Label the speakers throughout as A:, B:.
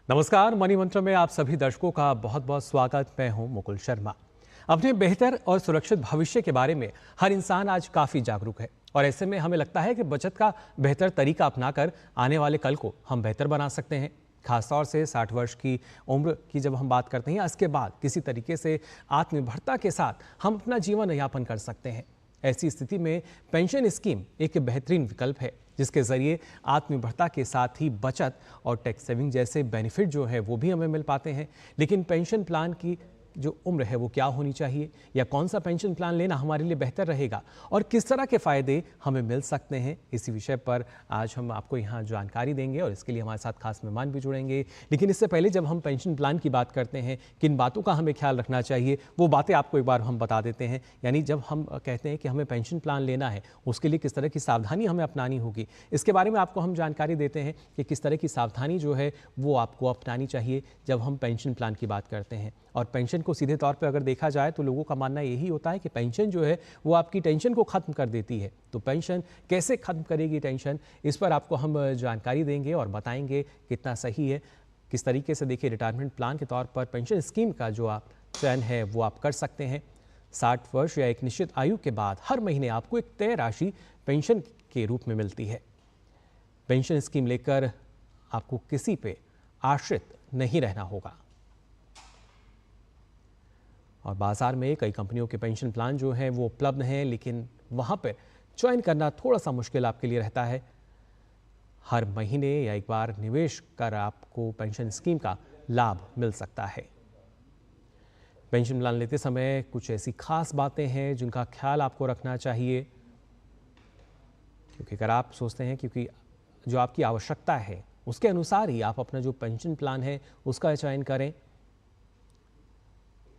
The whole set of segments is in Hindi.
A: नमस्कार। मनी मंत्र में आप सभी दर्शकों का बहुत बहुत स्वागत। मैं हूं मुकुल शर्मा। अपने बेहतर और सुरक्षित भविष्य के बारे में हर इंसान आज काफी जागरूक है और ऐसे में हमें लगता है कि बचत का बेहतर तरीका अपनाकर आने वाले कल को हम बेहतर बना सकते हैं। खासतौर से 60 वर्ष की उम्र की जब हम बात करते हैं, इसके बाद किसी तरीके से आत्मनिर्भरता के साथ हम अपना जीवन यापन कर सकते हैं। ऐसी स्थिति में पेंशन स्कीम एक बेहतरीन विकल्प है, जिसके जरिए आत्मनिर्भरता के साथ ही बचत और टैक्स सेविंग जैसे बेनिफिट जो है वो भी हमें मिल पाते हैं। लेकिन पेंशन प्लान की जो उम्र है वो क्या होनी चाहिए, या कौन सा पेंशन प्लान लेना हमारे लिए बेहतर रहेगा और किस तरह के फायदे हमें मिल सकते हैं, इसी विषय पर आज हम आपको यहाँ जानकारी देंगे और इसके लिए हमारे साथ खास मेहमान भी जुड़ेंगे। लेकिन इससे पहले जब हम पेंशन प्लान की बात करते हैं, किन बातों का हमें ख्याल रखना चाहिए, वो बातें आपको एक बार हम बता देते हैं। यानी जब हम कहते हैं कि हमें पेंशन प्लान लेना है, उसके लिए किस तरह की सावधानी हमें अपनानी होगी, इसके बारे में आपको हम जानकारी देते हैं कि किस तरह की सावधानी जो है वो आपको अपनानी चाहिए जब हम पेंशन प्लान की बात करते हैं। और पेंशन को सीधे तौर पर अगर देखा जाए तो लोगों का मानना यही होता है कि पेंशन जो है वो आपकी टेंशन को खत्म कर देती है। तो पेंशन कैसे खत्म करेगी टेंशन, इस पर आपको हम जानकारी देंगे और बताएंगे कितना सही है, किस तरीके से देखिए रिटायरमेंट प्लान के तौर पर पेंशन स्कीम का जो आप चयन है वो आप कर सकते हैं। 60 वर्ष या एक निश्चित आयु के बाद हर महीने आपको एक तय राशि पेंशन के रूप में मिलती है। पेंशन स्कीम लेकर आपको किसी पे आश्रित नहीं रहना होगा। और बाजार में कई कंपनियों के पेंशन प्लान जो हैं वो उपलब्ध हैं, लेकिन वहाँ पर चयन करना थोड़ा सा मुश्किल आपके लिए रहता है। हर महीने या एक बार निवेश कर आपको पेंशन स्कीम का लाभ मिल सकता है। पेंशन प्लान लेते समय कुछ ऐसी खास बातें हैं जिनका ख्याल आपको रखना चाहिए, क्योंकि अगर आप सोचते हैं क्योंकि जो आपकी आवश्यकता है उसके अनुसार ही आप अपना जो पेंशन प्लान है उसका चयन करें।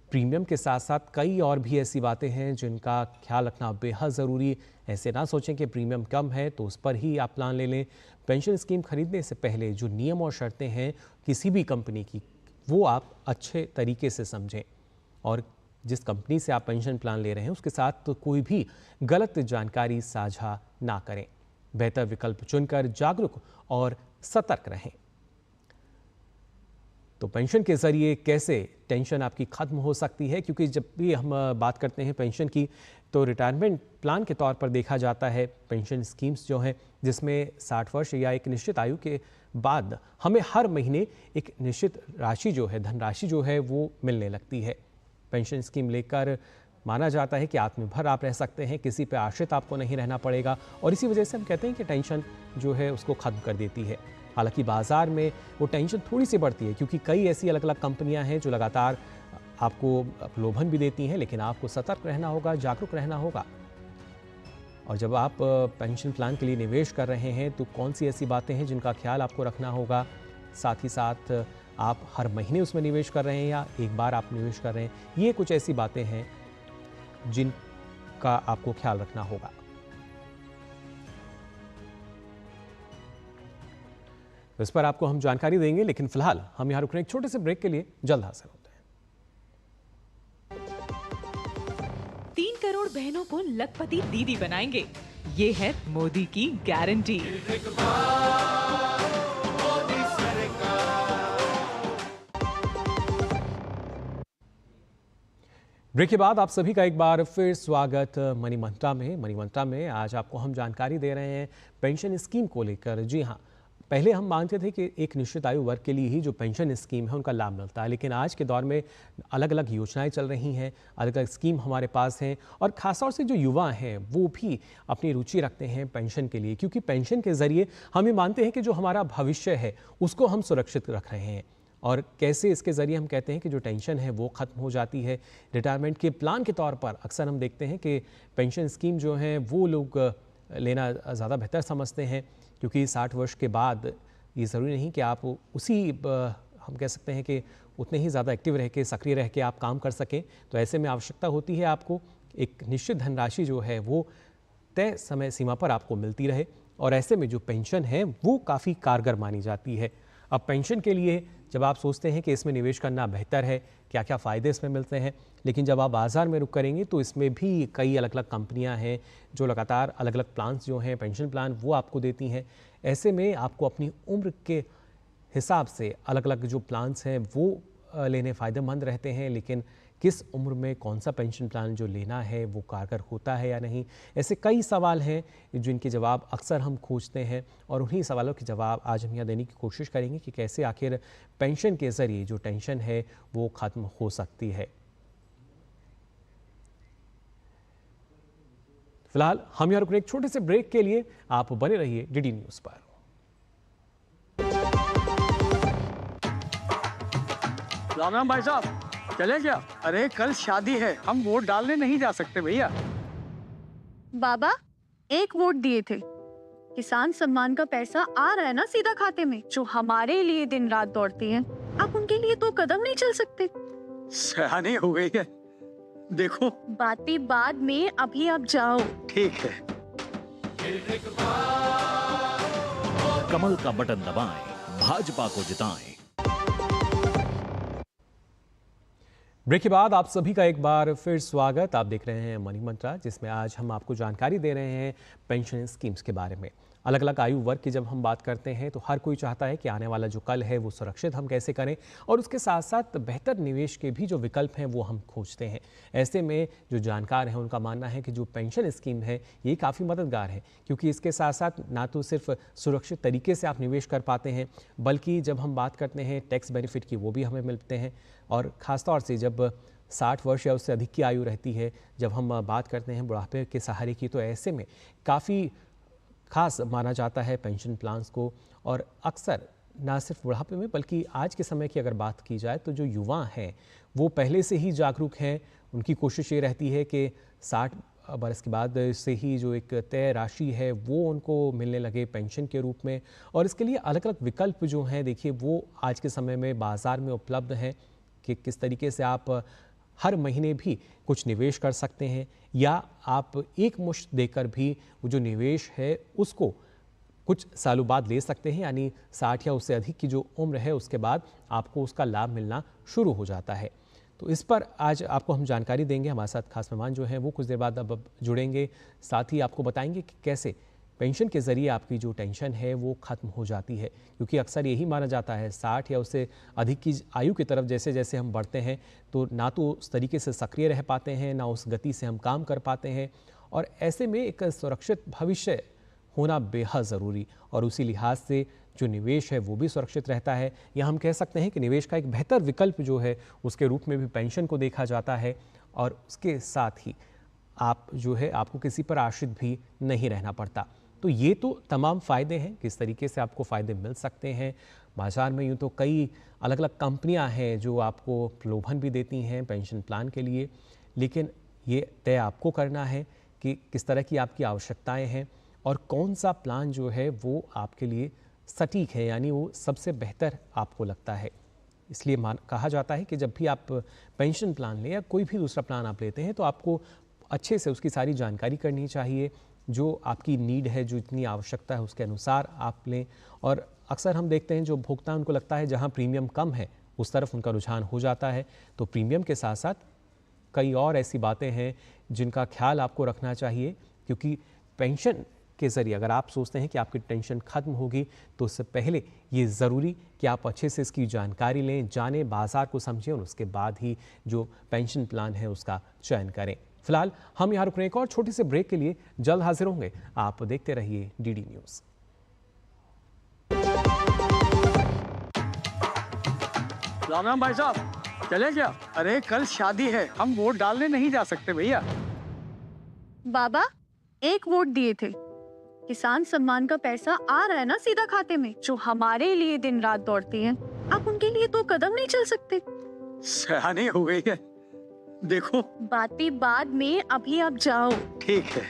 A: प्रीमियम के साथ साथ कई और भी ऐसी बातें हैं जिनका ख्याल रखना बेहद ज़रूरी। ऐसे ना सोचें कि प्रीमियम कम है तो उस पर ही आप प्लान ले लें। पेंशन स्कीम खरीदने से पहले जो नियम और शर्तें हैं किसी भी कंपनी की, वो आप अच्छे तरीके से समझें और जिस कंपनी से आप पेंशन प्लान ले रहे हैं उसके साथ तो कोई भी गलत जानकारी साझा ना करें। बेहतर विकल्प चुनकर जागरूक और सतर्क रहें। तो पेंशन के ज़रिए कैसे टेंशन आपकी ख़त्म हो सकती है, क्योंकि जब भी हम बात करते हैं पेंशन की तो रिटायरमेंट प्लान के तौर पर देखा जाता है पेंशन स्कीम्स जो हैं जिसमें 60 वर्ष या एक निश्चित आयु के बाद हमें हर महीने एक निश्चित राशि जो है, धनराशि जो है वो मिलने लगती है। पेंशन स्कीम लेकर माना जाता है कि आत्मनिर्भर आप रह सकते हैं, किसी पे आश्रित आपको नहीं रहना पड़ेगा और इसी वजह से हम कहते हैं कि टेंशन जो है उसको ख़त्म कर देती है। हालांकि बाजार में वो टेंशन थोड़ी सी बढ़ती है, क्योंकि कई ऐसी अलग अलग कंपनियां हैं जो लगातार आपको प्रलोभन भी देती हैं, लेकिन आपको सतर्क रहना होगा, जागरूक रहना होगा। और जब आप पेंशन प्लान के लिए निवेश कर रहे हैं तो कौन सी ऐसी बातें हैं जिनका ख्याल आपको रखना होगा, साथ ही साथ आप हर महीने उसमें निवेश कर रहे हैं या एक बार आप निवेश कर रहे हैं, ये कुछ ऐसी बातें हैं जिनका आपको ख्याल रखना होगा। तो इस पर आपको हम जानकारी देंगे, लेकिन फिलहाल हम यहाँ रुक रहे हैं एक छोटे से ब्रेक के लिए, जल्द हाजिर होते हैं।
B: 3 करोड़ बहनों को लखपति दीदी बनाएंगे, ये है मोदी की गारंटी।
A: ब्रेक के बाद आप सभी का एक बार फिर स्वागत मनी मंत्रा में। मनी मंत्रा में आज आपको हम जानकारी दे रहे हैं पेंशन स्कीम को लेकर। जी हाँ, पहले हम मानते थे कि एक निश्चित आयु वर्ग के लिए ही जो पेंशन स्कीम है उनका लाभ मिलता है, लेकिन आज के दौर में अलग अलग योजनाएं चल रही हैं, अलग अलग स्कीम हमारे पास हैं और ख़ासतौर से जो युवा हैं वो भी अपनी रुचि रखते हैं पेंशन के लिए, क्योंकि पेंशन के ज़रिए हम ये मानते हैं कि जो हमारा भविष्य है उसको हम सुरक्षित रख रहे हैं। और कैसे इसके ज़रिए हम कहते हैं कि जो टेंशन है वो ख़त्म हो जाती है। रिटायरमेंट के प्लान के तौर पर अक्सर हम देखते हैं कि पेंशन स्कीम जो है वो लोग लेना ज़्यादा बेहतर समझते हैं, क्योंकि 60 वर्ष के बाद ये ज़रूरी नहीं कि आप उसी हम कह सकते हैं कि उतने ही ज़्यादा एक्टिव रह के, सक्रिय रह के आप काम कर सकें। तो ऐसे में आवश्यकता होती है आपको एक निश्चित धनराशि जो है वो तय समय सीमा पर आपको मिलती रहे, और ऐसे में जो पेंशन है वो काफ़ी कारगर मानी जाती है। अब पेंशन के लिए जब आप सोचते हैं कि इसमें निवेश करना बेहतर है, क्या क्या फ़ायदे इसमें मिलते हैं, लेकिन जब आप बाज़ार में रुक करेंगे तो इसमें भी कई अलग अलग कंपनियां हैं जो लगातार अलग अलग प्लान्स जो हैं पेंशन प्लान वो आपको देती हैं। ऐसे में आपको अपनी उम्र के हिसाब से अलग अलग जो प्लान्स हैं वो लेने फ़ायदेमंद रहते हैं, लेकिन किस उम्र में कौन सा पेंशन प्लान जो लेना है वो कारगर होता है या नहीं, ऐसे कई सवाल हैं जिनके जवाब अक्सर हम खोजते हैं। और उन्हीं सवालों के जवाब आज हम यहाँ देने की कोशिश करेंगे कि कैसे आखिर पेंशन के ज़रिए जो टेंशन है वो ख़त्म हो सकती है। फिलहाल हम यहाँ रुक रहे एक छोटे से ब्रेक के लिए, आप बने रहिए डीडी न्यूज़ पर।
C: राम राम भाई साहब, चले क्या? अरे कल शादी है, हम वोट डालने नहीं जा सकते भैया।
D: बाबा, एक वोट दिए थे। किसान सम्मान का पैसा आ रहा है ना सीधा खाते में, जो हमारे लिए दिन रात दौड़ती हैं। आप उनके लिए तो कदम नहीं चल सकते।
C: सयानी हो गई है, देखो।
D: बातें बाद में, अभी आप जाओ।
C: ठीक है।
E: कमल का बटन दबाएं, भाजपा को जिताएं।
A: ब्रेक के बाद आप सभी का एक बार फिर स्वागत। आप देख रहे हैं मनी मंत्रा, जिसमें आज हम आपको जानकारी दे रहे हैं पेंशन स्कीम्स के बारे में। अलग अलग आयु वर्ग की जब हम बात करते हैं तो हर कोई चाहता है कि आने वाला जो कल है वो सुरक्षित हम कैसे करें, और उसके साथ साथ बेहतर निवेश के भी जो विकल्प हैं वो हम खोजते हैं। ऐसे में जो जानकार हैं उनका मानना है कि जो पेंशन स्कीम है ये काफ़ी मददगार है, क्योंकि इसके साथ साथ ना तो सिर्फ सुरक्षित तरीके से आप निवेश कर पाते हैं, बल्कि जब हम बात करते हैं टैक्स बेनिफिट की वो भी हमें मिलते हैं। और ख़ासतौर से जब 60 वर्ष या उससे अधिक की आयु रहती है, जब हम बात करते हैं बुढ़ापे के सहारे की, तो ऐसे में काफ़ी खास माना जाता है पेंशन प्लान्स को। और अक्सर ना सिर्फ बुढ़ापे में बल्कि आज के समय की अगर बात की जाए तो जो युवा हैं वो पहले से ही जागरूक हैं। उनकी कोशिश ये रहती है कि 60 बरस के बाद से ही जो एक तय राशि है वो उनको मिलने लगे पेंशन के रूप में। और इसके लिए अलग अलग विकल्प जो हैं देखिए वो आज के समय में बाज़ार में उपलब्ध हैं कि किस तरीके से आप हर महीने भी कुछ निवेश कर सकते हैं, या आप एक मुश्त देकर भी वो जो निवेश है उसको कुछ सालों बाद ले सकते हैं, यानी 60 या उससे अधिक की जो उम्र है उसके बाद आपको उसका लाभ मिलना शुरू हो जाता है। तो इस पर आज आपको हम जानकारी देंगे। हमारे साथ खास मेहमान जो हैं वो कुछ देर बाद अब जुड़ेंगे, साथ ही आपको बताएंगे कि कैसे पेंशन के ज़रिए आपकी जो टेंशन है वो ख़त्म हो जाती है। क्योंकि अक्सर यही माना जाता है 60 या उससे अधिक की आयु की तरफ जैसे जैसे हम बढ़ते हैं तो ना तो उस तरीके से सक्रिय रह पाते हैं, ना उस गति से हम काम कर पाते हैं, और ऐसे में एक सुरक्षित भविष्य होना बेहद ज़रूरी। और उसी लिहाज से जो निवेश है वो भी सुरक्षित रहता है, या हम कह सकते हैं कि निवेश का एक बेहतर विकल्प जो है उसके रूप में भी पेंशन को देखा जाता है। और उसके साथ ही आप जो है आपको किसी पर आश्रित भी नहीं रहना पड़ता। तो ये तो तमाम फ़ायदे हैं, किस तरीके से आपको फ़ायदे मिल सकते हैं। बाज़ार में यूँ तो कई अलग अलग कंपनियां हैं जो आपको प्रलोभन भी देती हैं पेंशन प्लान के लिए, लेकिन ये तय आपको करना है कि किस तरह की आपकी आवश्यकताएं हैं और कौन सा प्लान जो है वो आपके लिए सटीक है, यानी वो सबसे बेहतर आपको लगता है। इसलिए कहा जाता है कि जब भी आप पेंशन प्लान लें या कोई भी दूसरा प्लान आप लेते हैं तो आपको अच्छे से उसकी सारी जानकारी करनी चाहिए, जो आपकी नीड है, जो इतनी आवश्यकता है उसके अनुसार आप लें। और अक्सर हम देखते हैं जो भोक्ता उनको लगता है जहां प्रीमियम कम है उस तरफ उनका रुझान हो जाता है। तो प्रीमियम के साथ साथ कई और ऐसी बातें हैं जिनका ख्याल आपको रखना चाहिए, क्योंकि पेंशन के ज़रिए अगर आप सोचते हैं कि आपकी टेंशन ख़त्म होगी तो उससे पहले ये ज़रूरी कि आप अच्छे से इसकी जानकारी लें, जानें, बाज़ार को समझें और उसके बाद ही जो पेंशन प्लान है उसका चयन करें। फिलहाल हम यहाँ रुक रहे हैं एक और छोटे से ब्रेक के लिए, जल्द हाजिर होंगे। आप देखते रहिए डीडी न्यूज़।
C: राम राम भाई साहब, चले क्या? अरे कल शादी है, हम वोट डालने नहीं जा सकते भैया।
D: बाबा, एक वोट दिए थे। किसान सम्मान का पैसा आ रहा है ना सीधा खाते में, जो हमारे लिए दिन रात दौड़ती हैं। आप उनके लिए तो कदम नहीं चल सकते।
C: सयानी हो गई है, देखो।
D: बातें बाद में, अभी आप जाओ।
C: ठीक है।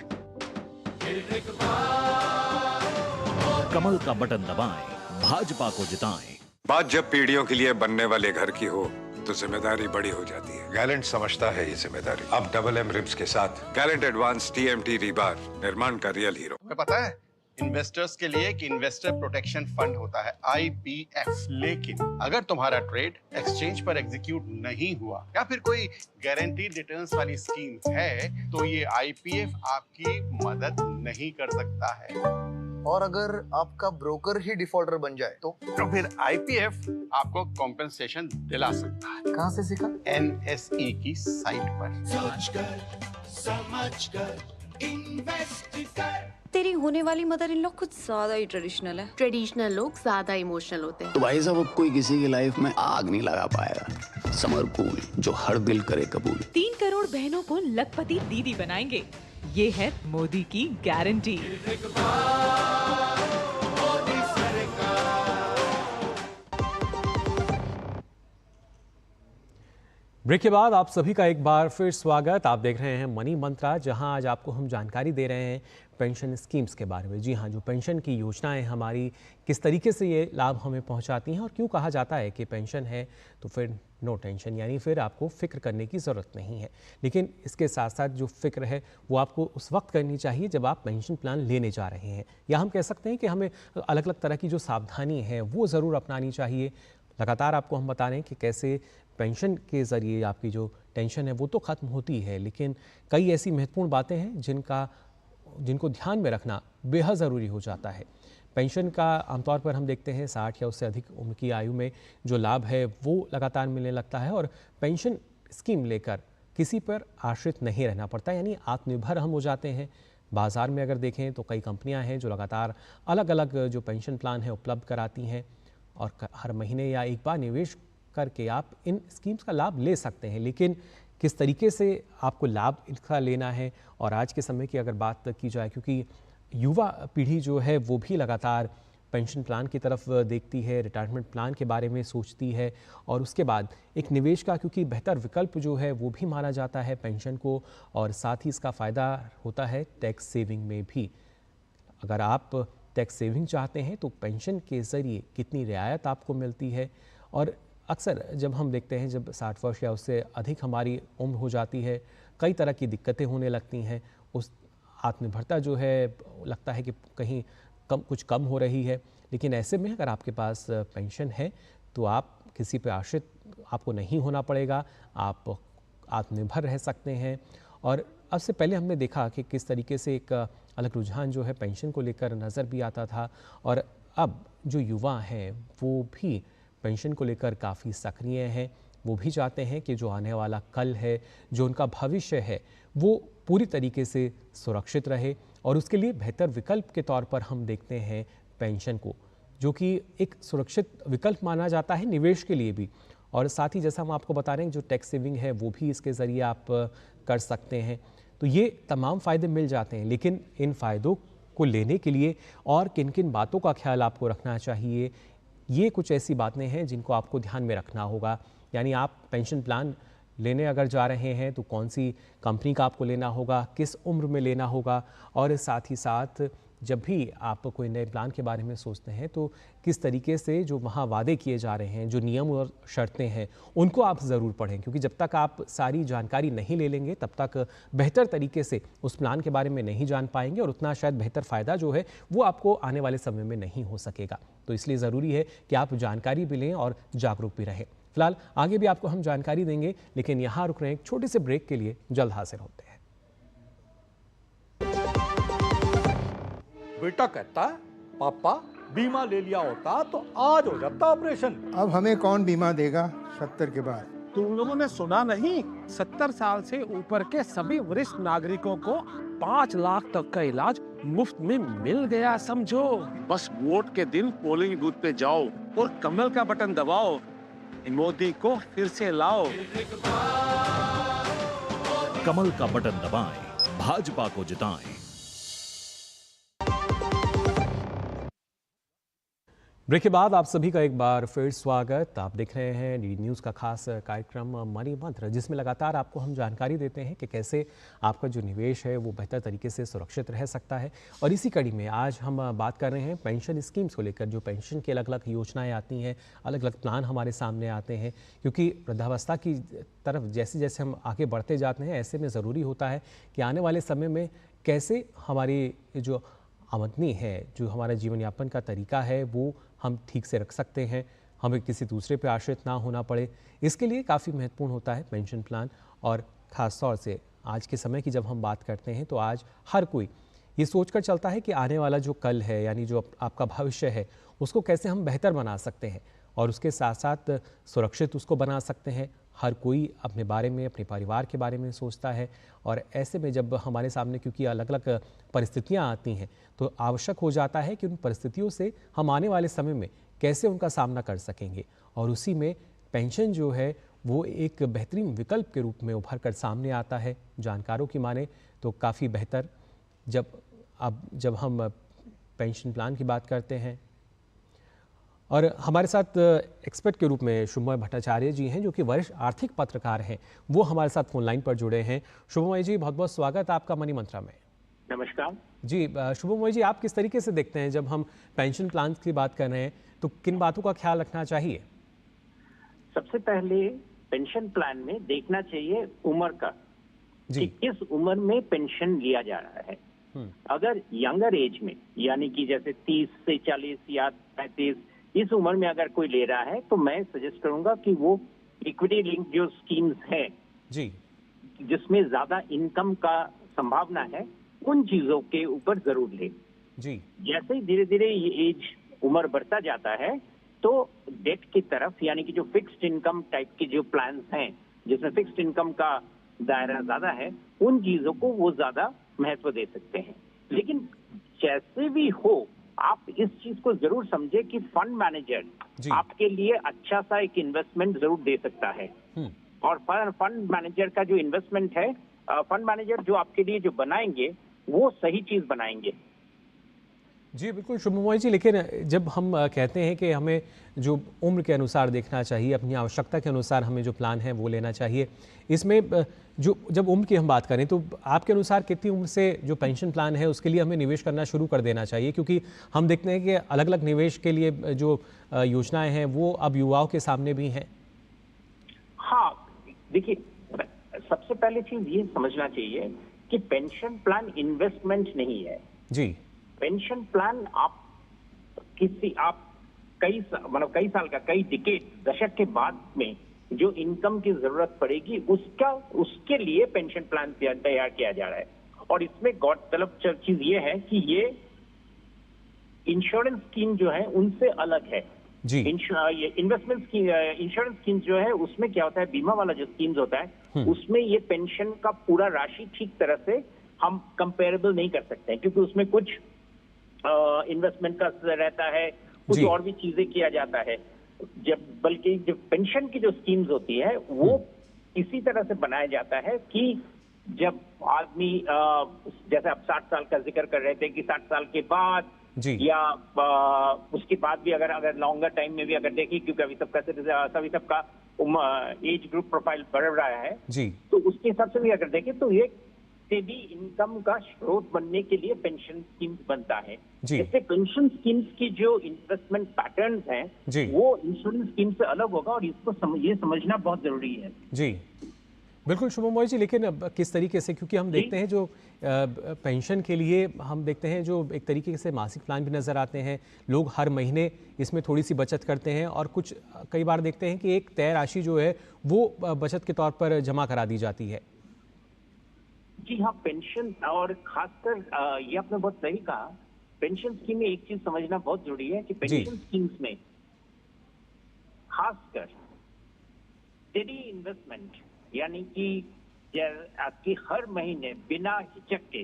E: कमल का बटन दबाएं, भाजपा को जिताएं।
F: बात जब पीढ़ियों के लिए बनने वाले घर की हो तो जिम्मेदारी बड़ी हो जाती है। गैलेंट समझता है ये जिम्मेदारी। अब डबल एम रिब्स के साथ गैलेंट एडवांस टीएमटी रीबार, निर्माण का रियल हीरो।
G: तुम्हें पता है इन्वेस्टर्स के लिए एक इन्वेस्टर प्रोटेक्शन फंड होता है IPF, लेकिन अगर तुम्हारा ट्रेड एक्सचेंज पर एग्जीक्यूट नहीं हुआ या फिर कोई गारंटीड रिटर्न्स वाली स्कीम है तो ये IPF आपकी मदद नहीं कर सकता है।
H: और अगर आपका ब्रोकर ही डिफॉल्टर बन जाए तो
G: फिर आईपीएफ आपको कॉम्पेंसेशन दिला सकता है।
H: कहाँ से सीखा?
G: एनएसई की साइट पर।
I: तेरी होने वाली मदर इन लॉ कुछ ज्यादा ही ट्रेडिशनल है।
J: ट्रेडिशनल लोग ज्यादा इमोशनल होते हैं।
K: तो भाई साहब अब कोई किसी की लाइफ में आग नहीं लगा पाएगा। समर कूल, जो हर दिल करे कबूल।
B: 3 करोड़ बहनों को लखपति दीदी बनाएंगे, ये है मोदी की गारंटी।
A: ब्रेक के बाद आप सभी का एक बार फिर स्वागत। आप देख रहे हैं मनी मंत्रा, जहां आज आपको हम जानकारी दे रहे हैं पेंशन स्कीम्स के बारे में। जी हाँ, जो पेंशन की योजनाएं हमारी किस तरीके से ये लाभ हमें पहुंचाती हैं और क्यों कहा जाता है कि पेंशन है तो फिर नो टेंशन, यानी फिर आपको फ़िक्र करने की ज़रूरत नहीं है। लेकिन इसके साथ साथ जो फ़िक्र है वो आपको उस वक्त करनी चाहिए जब आप पेंशन प्लान लेने जा रहे हैं, या हम कह सकते हैं कि हमें अलग अलग तरह की जो सावधानी है वो ज़रूर अपनानी चाहिए। लगातार आपको हम बता रहे हैं कि कैसे पेंशन के ज़रिए आपकी जो टेंशन है वो तो ख़त्म होती है, लेकिन कई ऐसी महत्वपूर्ण बातें हैं जिनको ध्यान में रखना बेहद ज़रूरी हो जाता है। पेंशन का आमतौर पर हम देखते हैं 60 या उससे अधिक उम्र की आयु में जो लाभ है वो लगातार मिलने लगता है, और पेंशन स्कीम लेकर किसी पर आश्रित नहीं रहना पड़ता, यानी आत्मनिर्भर हम हो जाते हैं। बाज़ार में अगर देखें तो कई कंपनियां हैं जो लगातार अलग अलग जो पेंशन प्लान है उपलब्ध कराती हैं, और हर महीने या एक बार निवेश करके आप इन स्कीम्स का लाभ ले सकते हैं। लेकिन किस तरीके से आपको लाभ इनका लेना है, और आज के समय की अगर बात की जाए, क्योंकि युवा पीढ़ी जो है वो भी लगातार पेंशन प्लान की तरफ देखती है, रिटायरमेंट प्लान के बारे में सोचती है, और उसके बाद एक निवेश का क्योंकि बेहतर विकल्प जो है वो भी माना जाता है पेंशन को, और साथ ही इसका फ़ायदा होता है टैक्स सेविंग में भी। अगर आप टैक्स सेविंग चाहते हैं तो पेंशन के ज़रिए कितनी रियायत आपको मिलती है, और अक्सर जब हम देखते हैं जब 60 वर्ष या उससे अधिक हमारी उम्र हो जाती है, कई तरह की दिक्कतें होने लगती हैं, उस आत्मनिर्भरता जो है लगता है कि कहीं कुछ कम हो रही है। लेकिन ऐसे में अगर आपके पास पेंशन है तो आप किसी पे आश्रित आपको नहीं होना पड़ेगा, आप आत्मनिर्भर रह सकते हैं। और अब से पहले हमने देखा कि किस तरीके से एक अलग रुझान जो है पेंशन को लेकर नज़र भी आता था, और अब जो युवा हैं वो भी पेंशन को लेकर काफ़ी सक्रिय हैं। वो भी चाहते हैं कि जो आने वाला कल है, जो उनका भविष्य है, वो पूरी तरीके से सुरक्षित रहे, और उसके लिए बेहतर विकल्प के तौर पर हम देखते हैं पेंशन को, जो कि एक सुरक्षित विकल्प माना जाता है निवेश के लिए भी। और साथ ही जैसा हम आपको बता रहे हैं जो टैक्स सेविंग है वो भी इसके ज़रिए आप कर सकते हैं। तो ये तमाम फ़ायदे मिल जाते हैं, लेकिन इन फ़ायदों को लेने के लिए और किन किन बातों का ख्याल आपको रखना चाहिए, ये कुछ ऐसी बातें हैं जिनको आपको ध्यान में रखना होगा। यानी आप पेंशन प्लान लेने अगर जा रहे हैं तो कौन सी कंपनी का आपको लेना होगा, किस उम्र में लेना होगा, और साथ ही साथ जब भी आप कोई नए प्लान के बारे में सोचते हैं तो किस तरीके से जो वहाँ वादे किए जा रहे हैं, जो नियम और शर्तें हैं, उनको आप ज़रूर पढ़ें, क्योंकि जब तक आप सारी जानकारी नहीं ले लेंगे तब तक बेहतर तरीके से उस प्लान के बारे में नहीं जान पाएंगे, और उतना शायद बेहतर फ़ायदा जो है वो आपको आने वाले समय में नहीं हो सकेगा। तो इसलिए ज़रूरी है कि आप जानकारी भी लें और जागरूक भी रहें। फिलहाल आगे भी आपको हम जानकारी देंगे, लेकिन यहाँ रुक रहे हैं एक छोटे से ब्रेक के लिए, जल्द हाजिर होते हैं।
L: बेटा कहता है पापा बीमा ले लिया होता तो आज हो जाता ऑपरेशन।
M: अब हमें कौन बीमा देगा 70 के बाद?
C: तुम लोगों ने सुना नहीं, 70 साल से ऊपर के सभी वरिष्ठ नागरिकों को 5 लाख तक का इलाज मुफ्त में मिल गया, समझो। बस वोट के दिन पोलिंग बूथ पे जाओ और कमल का बटन दबाओ, मोदी को फिर से लाओ।
E: कमल का बटन दबाएं, भाजपा को जिताएं।
A: ब्रेक के बाद आप सभी का एक बार फिर स्वागत। आप देख रहे हैं डी न्यूज़ का खास कार्यक्रम मनी मंत्र, जिसमें लगातार आपको हम जानकारी देते हैं कि कैसे आपका जो निवेश है वो बेहतर तरीके से सुरक्षित रह सकता है। और इसी कड़ी में आज हम बात कर रहे हैं पेंशन स्कीम्स को लेकर। जो पेंशन की अलग अलग योजनाएं आती हैं, अलग अलग प्लान हमारे सामने आते हैं, क्योंकि वृद्धावस्था की तरफ जैसे जैसे हम आगे बढ़ते जाते हैं, ऐसे में ज़रूरी होता है कि आने वाले समय में कैसे हमारी जो आमदनी है, जो हमारा जीवन यापन का तरीका है, वो हम ठीक से रख सकते हैं, हमें किसी दूसरे पे आश्रित ना होना पड़े। इसके लिए काफ़ी महत्वपूर्ण होता है पेंशन प्लान। और ख़ास तौर से आज के समय की जब हम बात करते हैं तो आज हर कोई ये सोचकर चलता है कि आने वाला जो कल है, यानी जो आपका भविष्य है, उसको कैसे हम बेहतर बना सकते हैं और उसके साथ साथ सुरक्षित उसको बना सकते हैं। हर कोई अपने बारे में, अपने परिवार के बारे में सोचता है और ऐसे में जब हमारे सामने क्योंकि अलग अलग परिस्थितियां आती हैं तो आवश्यक हो जाता है कि उन परिस्थितियों से हम आने वाले समय में कैसे उनका सामना कर सकेंगे। और उसी में पेंशन जो है वो एक बेहतरीन विकल्प के रूप में उभर कर सामने आता है। जानकारों की माने तो काफ़ी बेहतर जब हम पेंशन प्लान की बात करते हैं। और हमारे साथ एक्सपर्ट के रूप में शुभमय भट्टाचार्य जी हैं, जो कि वरिष्ठ आर्थिक पत्रकार हैं, वो हमारे साथ फोन लाइन पर जुड़े हैं। शुभमय जी, बहुत बहुत स्वागत आपका मनी मंत्रा में।
N: नमस्कार
A: जी। शुभमय जी, आप किस तरीके से देखते हैं जब हम पेंशन प्लान की बात कर रहे हैं तो किन बातों का ख्याल रखना चाहिए?
N: सबसे पहले पेंशन प्लान में देखना चाहिए उम्र का, कि किस उम्र में पेंशन लिया जा रहा है। अगर यंगर एज में, यानी कि जैसे 30 से 40 या 35 इस उम्र में अगर कोई ले रहा है, तो मैं सजेस्ट करूंगा कि वो इक्विटी लिंक जो स्कीम्स है
A: जी,
N: जिसमें ज्यादा इनकम का संभावना है, उन चीजों के ऊपर जरूर ले
A: जी।
N: जैसे ही धीरे धीरे ये एज उम्र बढ़ता जाता है तो डेट की तरफ, यानी कि जो फिक्स्ड इनकम टाइप के जो प्लान्स हैं जिसमें फिक्स्ड इनकम का दायरा ज्यादा है, उन चीजों को वो ज्यादा महत्व दे सकते हैं। लेकिन जैसे भी हो, आप इस चीज को जरूर समझे कि फंड मैनेजर आपके लिए अच्छा सा एक इन्वेस्टमेंट जरूर दे सकता है। और फंड मैनेजर का जो इन्वेस्टमेंट है, फंड मैनेजर जो आपके लिए जो बनाएंगे वो सही चीज बनाएंगे।
A: जी बिल्कुल शुभमय जी, लेकिन जब हम कहते हैं कि हमें जो उम्र के अनुसार देखना चाहिए, अपनी आवश्यकता के अनुसार हमें जो प्लान है वो लेना चाहिए, इसमें जो जब उम्र की हम बात करें तो आपके अनुसार कितनी उम्र से जो पेंशन प्लान है उसके लिए हमें निवेश करना शुरू कर देना चाहिए? क्योंकि हम देखते हैं कि अलग अलग निवेश के लिए जो योजनाएं हैं वो अब युवाओं के सामने भी हैं।
N: हाँ, देखिए, सबसे पहले चीज ये समझना चाहिए कि पेंशन प्लान इन्वेस्टमेंट नहीं है
A: जी।
N: पेंशन प्लान आप कई साल का, कई डिकेड, दशक के बाद में जो इनकम की जरूरत पड़ेगी उसके लिए पेंशन प्लान तैयार किया जा रहा है। और इसमें गौरतलब चीज ये है कि ये इंश्योरेंस स्कीम जो है उनसे अलग है
A: जी।
N: इन्वेस्टमेंट स्कीम, इंश्योरेंस स्कीम जो है उसमें क्या होता है, बीमा वाला जो स्कीम्स होता है उसमें ये पेंशन का पूरा राशि ठीक तरह से हम कंपेरेबल नहीं कर सकते हैं, क्योंकि उसमें कुछ इन्वेस्टमेंट का रहता है, कुछ और भी चीजें किया जाता है। बल्कि जो पेंशन की जो स्कीम्स होती है वो इसी तरह से बनाया जाता है कि जब आदमी, जैसे आप 60 साल का जिक्र कर रहे थे कि 60 साल के बाद या उसके बाद भी अगर लॉन्गर टाइम में भी अगर देखें, क्योंकि अभी सबका एज ग्रुप प्रोफाइल बढ़ रहा है
A: जी,
N: तो उसके हिसाब से भी अगर देखें तो ये स्टेडी इनकम का स्रोत बनने के लिए पेंशन स्कीम बनता है। जैसे पेंशन स्कीम्स की जो इन्वेस्टमेंट पैटर्न्स हैं वो इंश्योरेंस स्कीम से अलग होगा और इसको ये समझना बहुत जरूरी है।
A: जी बिल्कुल शुभमय जी, लेकिन अब किस तरीके से, क्योंकि हम देखते हैं जो पेंशन के लिए हम देखते हैं जो एक तरीके से मासिक प्लान भी नज़र आते हैं, लोग हर महीने इसमें थोड़ी सी बचत करते हैं और कुछ कई बार देखते हैं कि एक तय राशि जो है वो बचत के तौर पर जमा करा दी जाती है।
N: जी हाँ, पेंशन और खासकर ये आपने बहुत सही कहा, पेंशन स्कीम में एक चीज समझना बहुत जरूरी है कि पेंशन स्कीम्स में खासकर स्टेडी इन्वेस्टमेंट, यानी कि आपकी हर महीने बिना हिचक के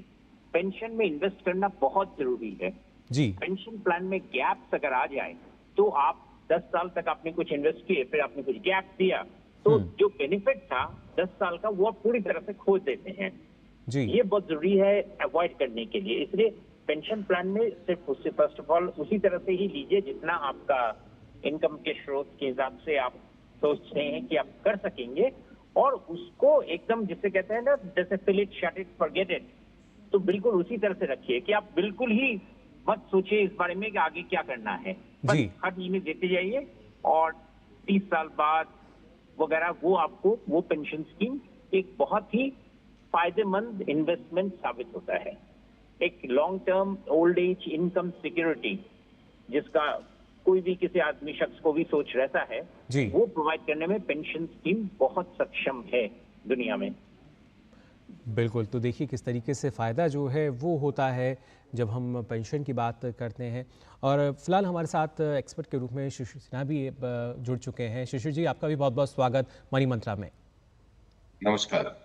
N: पेंशन में इन्वेस्ट करना बहुत जरूरी है
A: जी।
N: पेंशन प्लान में गैप्स अगर आ जाए तो आप 10 साल तक आपने कुछ इन्वेस्ट किए, फिर आपने कुछ गैप दिया तो जो बेनिफिट था 10 साल का वो आप पूरी तरह से खो देते हैं
A: जी।
N: ये बहुत जरूरी है अवॉइड करने के लिए। इसलिए पेंशन प्लान में सिर्फ उससे फर्स्ट ऑफ ऑल उसी तरह से ही लीजिए जितना आपका इनकम के स्रोत के हिसाब से आप सोच रहे हैं कि आप कर सकेंगे, और उसको एकदम जिसे कहते हैं ना, जैसे fill it, shut it, forget it, तो बिल्कुल उसी तरह से रखिए कि आप बिल्कुल ही मत सोचिए इस बारे में कि आगे क्या करना है। बस हर महीने देते जाइए और 30 साल बाद वगैरह वो आपको वो पेंशन स्कीम एक बहुत ही फायदेमंद इन्वेस्टमेंट साबित होता है। एक long term old age income security जिसका कोई भी किसी आदमी शख्स को भी सोच रहता है वो प्रोवाइड करने में पेंशन स्कीम बहुत सक्षम है दुनिया में।
A: बिल्कुल, तो देखिए किस तरीके से फ़ायदा जो है वो होता है जब हम पेंशन की बात करते हैं। और फिलहाल हमारे साथ एक्सपर्ट के रूप में शिशिर सिन्हा भी जुड़ चुके हैं। शिशिर जी, आपका भी बहुत बहुत स्वागत मनी मंत्रा में।
O: नमस्कार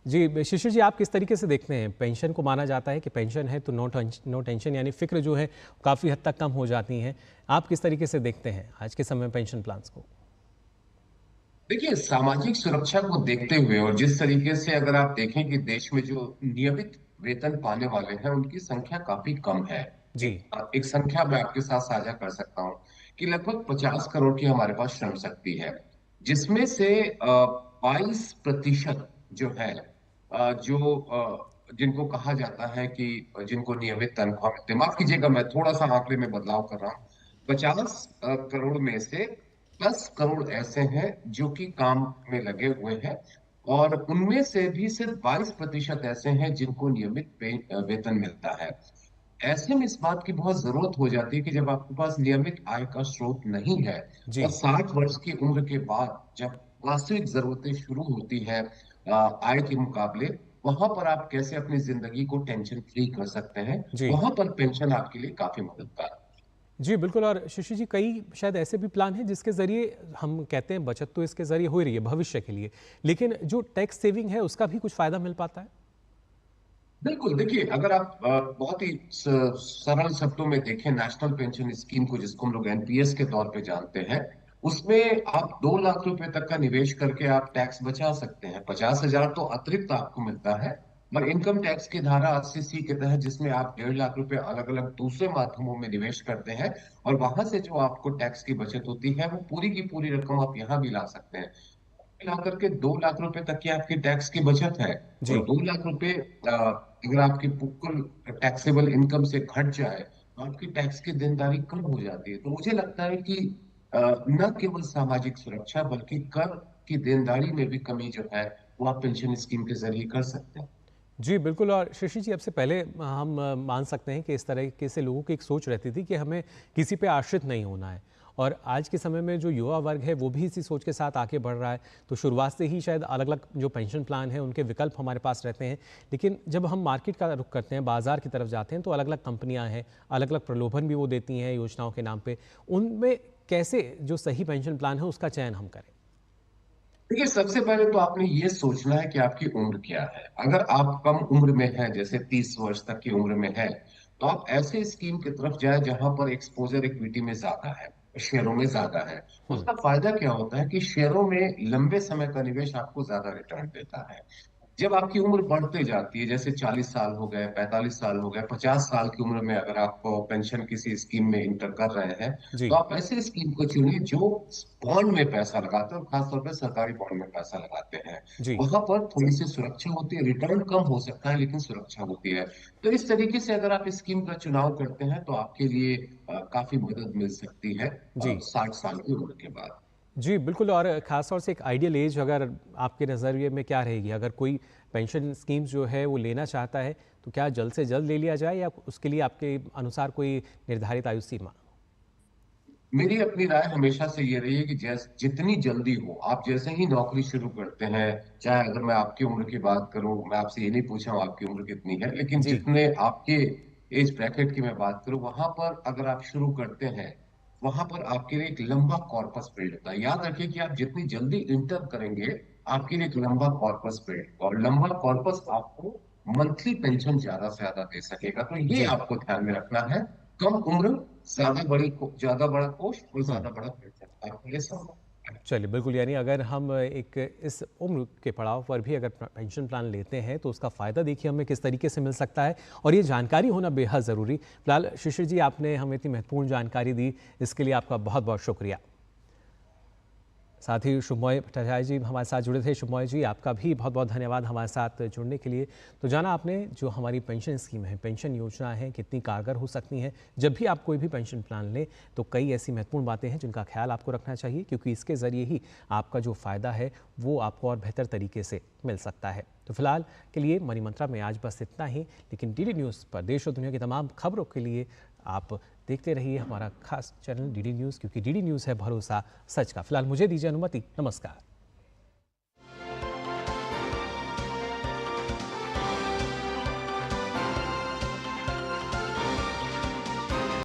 A: जी। शिशिर जी, आप किस तरीके से देखते हैं? पेंशन को माना जाता है कि पेंशन है तो नो टेंशन, यानी फ़िक्र जो है काफ़ी हद तक कम हो जाती हैं। आप किस तरीके से देखते हैं आज के समय में पेंशन प्लान्स को?
O: देखिए, सामाजिक सुरक्षा को देखते हुए और जिस तरीके से अगर आप देखें कि देश में जो नियमित वेतन पाने वाले हैं उनकी संख्या काफी कम है।
A: जी।
O: एक संख्या मैं आपके साथ साझा कर सकता हूं कि लगभग 50 करोड़ की हमारे पास श्रम शक्ति है, जिसमें से 22% जो है जिनको कहा जाता है कि जिनको नियमित तनख्वाह मिलती है। माफ कीजिएगा, मैं थोड़ा सा आंकड़े में बदलाव कर रहा हूँ। 50 करोड़ में से 10 करोड़ ऐसे हैं जो कि काम में लगे हुए हैं, और उनमें से भी सिर्फ 22% ऐसे हैं जिनको नियमित वेतन मिलता है। ऐसे में इस बात की बहुत जरूरत हो जाती है कि जब आपके पास नियमित आय का स्रोत नहीं है और 60 वर्ष की उम्र के बाद जब वास्तविक जरूरतें शुरू होती है आय के मुकाबले, वहां पर आप कैसे अपनी जिंदगी को टेंशन फ्री कर सकते हैं, वहां पर पेंशन आपके लिए काफी मददगार है।
A: जी बिल्कुल। और शिशिर जी, कई शायद ऐसे भी प्लान हैं जिसके ज़रिए हम कहते हैं बचत तो इसके ज़रिए हो ही रही है भविष्य के लिए, लेकिन जो टैक्स सेविंग है उसका भी कुछ फ़ायदा मिल पाता है?
O: बिल्कुल, देखिए अगर आप बहुत ही सरल शब्दों में देखें नेशनल पेंशन स्कीम को, जिसको हम लोग एनपीएस के तौर पे जानते हैं, उसमें आप 2 लाख रुपए तक का निवेश करके आप टैक्स बचा सकते हैं। 50,000 तो अतिरिक्त आपको मिलता है, और इनकम टैक्स की धारा 80C के तहत जिसमें आप 1.5 लाख रुपए अलग अलग दूसरे माध्यमों में निवेश करते हैं, और वहां से जो आपको टैक्स की बचत होती है वो पूरी की पूरी रकम आप यहाँ भी ला सकते हैं। मिला करके 2 लाख रुपए तक की आपकी टैक्स की बचत है। और 2 लाख रुपए अगर आपकी कुल टैक्सेबल इनकम से घट जाए तो आपकी टैक्स की देनदारी कम हो जाती है। तो मुझे लगता है कि न केवल सामाजिक सुरक्षा बल्कि कर की देनदारी में भी कमी जो है वो आप पेंशन स्कीम के जरिए कर सकते हैं।
A: जी बिल्कुल। और शिशिर जी, अब से पहले हम मान सकते हैं कि इस तरीके से लोगों की एक सोच रहती थी कि हमें किसी पे आश्रित नहीं होना है, और आज के समय में जो युवा वर्ग है वो भी इसी सोच के साथ आगे बढ़ रहा है। तो शुरुआत से ही शायद अलग अलग जो पेंशन प्लान है उनके विकल्प हमारे पास रहते हैं, लेकिन जब हम मार्केट का रुख करते हैं, बाजार की तरफ जाते हैं, तो अलग अलग कंपनियां हैं, अलग अलग प्रलोभन भी वो देती हैं योजनाओं के नाम पे। उनमें कैसे जो सही पेंशन प्लान है उसका चयन हम करें?
O: देखिए, सबसे पहले तो आपने ये सोचना है कि आपकी उम्र क्या है। अगर आप कम उम्र में हैं, जैसे 30 वर्ष तक की उम्र में है, तो आप ऐसे स्कीम की तरफ जाए जहां पर एक्सपोजर इक्विटी में ज्यादा है, शेयरों में ज्यादा है। उसका फायदा क्या होता है कि शेयरों में लंबे समय का निवेश आपको ज्यादा रिटर्न देता है। जब आपकी उम्र बढ़ते जाती है, जैसे 40 साल हो गए, 45 साल हो गए, 50 साल की उम्र में अगर आप पेंशन किसी स्कीम में इंटर कर रहे हैं, तो आप ऐसे स्कीम को चुनिए जो बॉन्ड में पैसा लगाते हैं, और खासतौर पर सरकारी बॉन्ड में पैसा लगाते हैं। वहां पर थोड़ी सी सुरक्षा होती है, रिटर्न कम हो सकता है लेकिन सुरक्षा होती है। तो इस तरीके से अगर आप स्कीम का चुनाव करते हैं तो आपके लिए काफी मदद मिल सकती है 60 साल की उम्र के बाद।
A: जी बिल्कुल। और ख़ास तौर से एक आइडियल एज अगर आपके नज़रिए में क्या रहेगी? अगर कोई पेंशन स्कीम जो है वो लेना चाहता है तो क्या जल्द से जल्द ले लिया जाए, या उसके लिए आपके अनुसार कोई निर्धारित आयु सीमा?
O: मेरी अपनी राय हमेशा से ये रही है कि जितनी जल्दी हो, आप जैसे ही नौकरी शुरू करते हैं, चाहे अगर मैं आपकी उम्र की बात करूं, मैं आपसे ये नहीं पूछा हूं आपकी उम्र कितनी है, लेकिन जितने आपके एज ब्रैकेट की मैं बात करूं, वहां पर अगर आप शुरू करते हैं, वहां पर आपके लिए एक लंबा कॉर्पस बिल्ड होता है। याद रखिए कि आप जितनी जल्दी इंटर करेंगे, आपके लिए एक लंबा कॉर्पस बिल्ड, और लंबा कॉर्पस आपको मंथली पेंशन ज्यादा से ज्यादा दे सकेगा। तो ये आपको ध्यान में रखना है, कम उम्र, ज्यादा बड़ा कोष और ज्यादा बड़ा पेंशन आपके लिए संभव।
A: चलिए बिल्कुल, यानी अगर हम एक इस उम्र के पड़ाव पर भी अगर पेंशन प्लान लेते हैं तो उसका फ़ायदा देखिए हमें किस तरीके से मिल सकता है, और ये जानकारी होना बेहद ज़रूरी। फिलहाल शिशिर जी, आपने हमें इतनी महत्वपूर्ण जानकारी दी, इसके लिए आपका बहुत बहुत शुक्रिया। साथ ही शुभमय भट्टाचार्य जी हमारे साथ जुड़े थे। शुभमय जी, आपका भी बहुत बहुत धन्यवाद हमारे साथ जुड़ने के लिए। तो जाना आपने जो हमारी पेंशन स्कीम है, पेंशन योजना है, कितनी कारगर हो सकती हैं। जब भी आप कोई भी पेंशन प्लान लें तो कई ऐसी महत्वपूर्ण बातें हैं जिनका ख्याल आपको रखना चाहिए, क्योंकि इसके ज़रिए ही आपका जो फ़ायदा है वो आपको और बेहतर तरीके से मिल सकता है। तो फिलहाल के लिए मनी मंत्रा में आज बस इतना ही, लेकिन डीडी न्यूज़ पर देश और दुनिया की तमाम खबरों के लिए आप देखते रहिए हमारा खास चैनल डीडी न्यूज़, क्योंकि डीडी न्यूज़ है भरोसा सच का। फिलहाल मुझे दीजिए अनुमति। नमस्कार।